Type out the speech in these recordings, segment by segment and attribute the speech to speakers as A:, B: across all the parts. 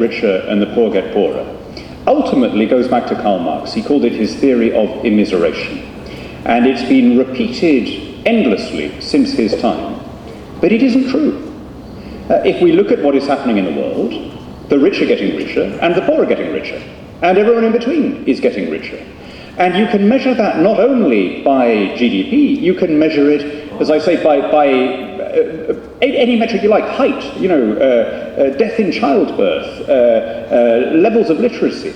A: richer and the poor get poorer, ultimately goes back to Karl Marx. He called it his theory of immiseration. And it's been repeated endlessly since his time. But it isn't true. If we look at what is happening in the world, the rich are getting richer and the poor are getting richer. And everyone in between is getting richer. And you can measure that not only by GDP, you can measure it, as I say, by any metric you like, height, death in childbirth, levels of literacy.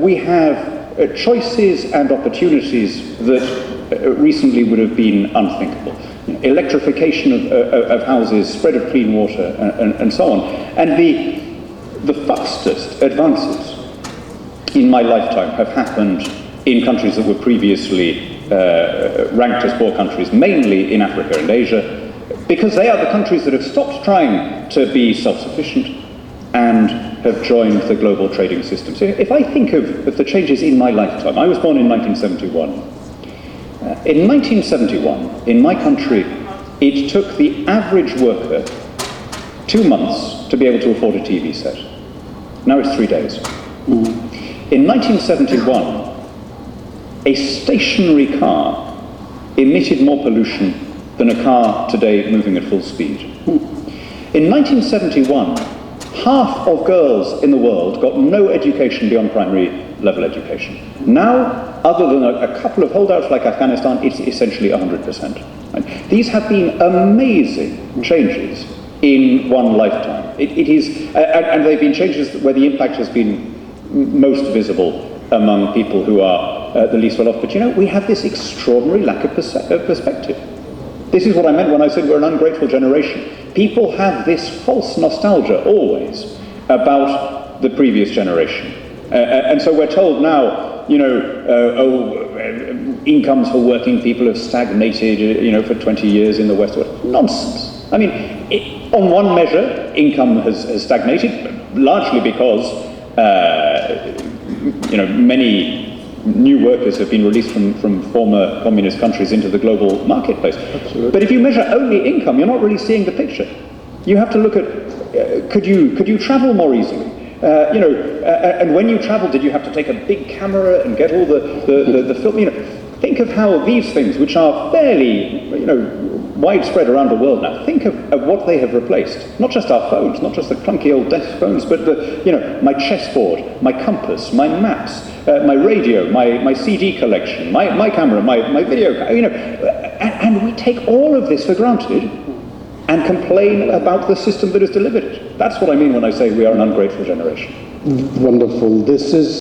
A: We have choices and opportunities that recently would have been unthinkable. Electrification of houses, spread of clean water, and so on. And the fastest advances in my lifetime have happened in countries that were previously ranked as poor countries, mainly in Africa and Asia, because they are the countries that have stopped trying to be self-sufficient and have joined the global trading system. So if I think of the changes in my lifetime, I was born in 1971. In 1971, in my country, it took the average worker 2 months to be able to afford a TV set. Now it's 3 days. In 1971, a stationary car emitted more pollution than a car today moving at full speed. In 1971, half of girls in the world got no education beyond primary level education. Now, other than a couple of holdouts like Afghanistan, it's essentially 100%. Right? These have been amazing changes in one lifetime. It is, and they've been changes where the impact has been most visible among people who are the least well off. But we have this extraordinary lack of perspective. This is what I meant when I said we're an ungrateful generation. People have this false nostalgia always about the previous generation. And so we're told now, incomes for working people have stagnated, for 20 years in the West. Nonsense. I mean, on one measure, income has stagnated, largely because, many new workers have been released from former communist countries into the global marketplace. Absolutely. But if you measure only income, you're not really seeing the picture. You have to look at, could you travel more easily? And when you traveled, did you have to take a big camera and get all the film? Think of how these things, which are fairly, widespread around the world now, think of what they have replaced. Not just our phones, not just the clunky old desk phones, but my chessboard, my compass, my maps, my radio, my CD collection, my camera, my video, and we take all of this for granted and complain about the system that has delivered it. That's what I mean when I say we are an ungrateful generation.
B: Wonderful. This is